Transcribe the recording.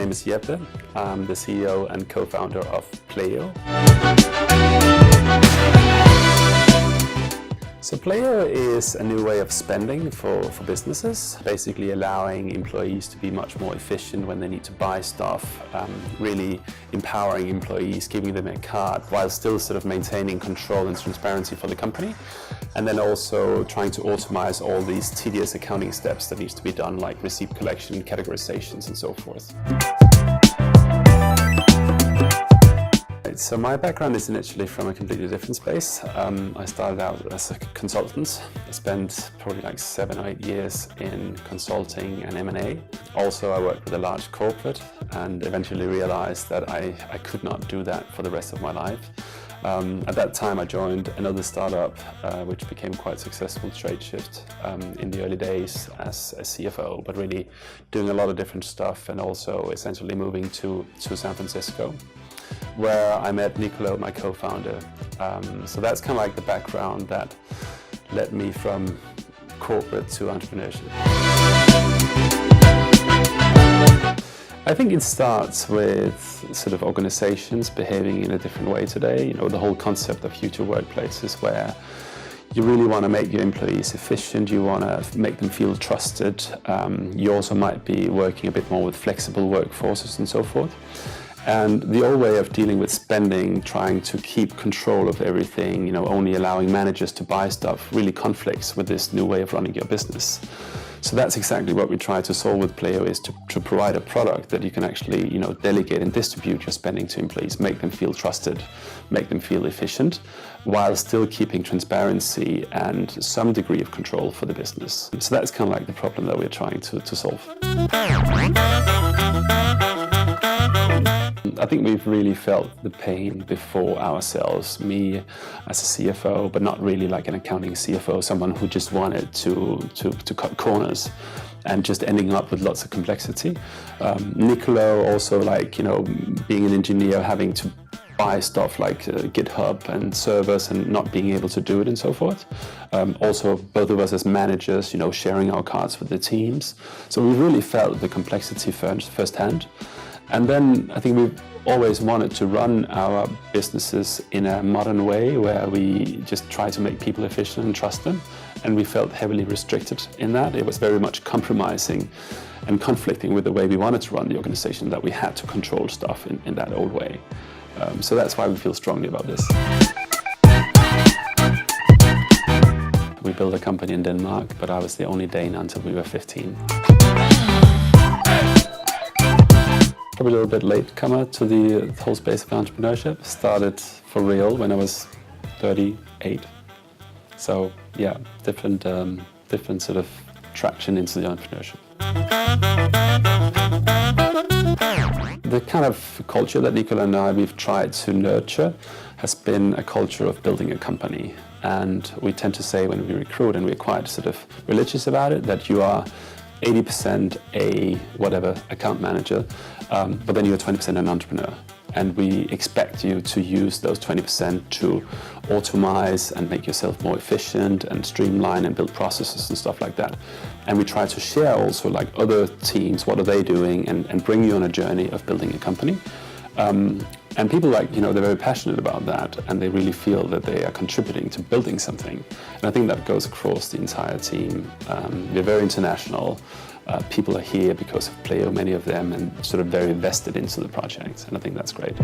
name is Jeppe. I'm the CEO and co-founder of Pleo. So Pleo is a new way of spending for businesses, basically allowing employees to be much more efficient when they need to buy stuff, really empowering employees, giving them a card while still sort of maintaining control and transparency for the company. And then also trying to automate all these tedious accounting steps that needs to be done, like receipt collection, categorizations and so forth. So my background is initially from a completely different space. I started out as a consultant. I spent probably like 7 or 8 years in consulting and M&A. Also, I worked with a large corporate and eventually realized that I could not do that for the rest of my life. At that time, I joined another startup, which became quite successful, Tradeshift, in the early days as a CFO, but really doing a lot of different stuff and also essentially moving to San Francisco, where I met Niccolo, my co-founder. So that's kind of like the background that led me from corporate to entrepreneurship. I think it starts with sort of organizations behaving in a different way today. You know, the whole concept of future workplaces where you really want to make your employees efficient, you want to make them feel trusted. You also might be working a bit more with flexible workforces and so forth. And the old way of dealing with spending, trying to keep control of everything, you know, only allowing managers to buy stuff, really conflicts with this new way of running your business. So that's exactly what we try to solve with Pleo, is to provide a product that you can actually, you know, delegate and distribute your spending to employees, make them feel trusted, make them feel efficient, while still keeping transparency and some degree of control for the business. So that's kind of like the problem that we're trying to solve. I think we've really felt the pain before ourselves, me as a CFO, but not really like an accounting CFO, someone who just wanted to cut corners and just ending up with lots of complexity. Niccolo also, like, you know, being an engineer, having to buy stuff like GitHub and servers and not being able to do it and so forth. Also, both of us as managers, you know, sharing our cards with the teams. So we really felt the complexity firsthand. And then I think we've always wanted to run our businesses in a modern way where we just try to make people efficient and trust them. And we felt heavily restricted in that. It was very much compromising and conflicting with the way we wanted to run the organization, that we had to control stuff in that old way. So that's why we feel strongly about this. We built a company in Denmark, but I was the only Dane until we were 15. Probably a little bit latecomer to the whole space of entrepreneurship. Started for real when I was 38. So yeah, different sort of traction into the entrepreneurship. The kind of culture that Niccolo and I we've tried to nurture has been a culture of building a company. And we tend to say when we recruit, and we're quite sort of religious about it, that you are 80% a whatever account manager, but then you're 20% an entrepreneur. And we expect you to use those 20% to automate and make yourself more efficient and streamline and build processes and stuff like that. And we try to share also like other teams, what are they doing, and bring you on a journey of building a company. And people, like, you know, they're very passionate about that, and they really feel that they are contributing to building something. And I think that goes across the entire team. We're very international. People are here because of Pleo, many of them, and sort of very invested into the project. And I think that's great.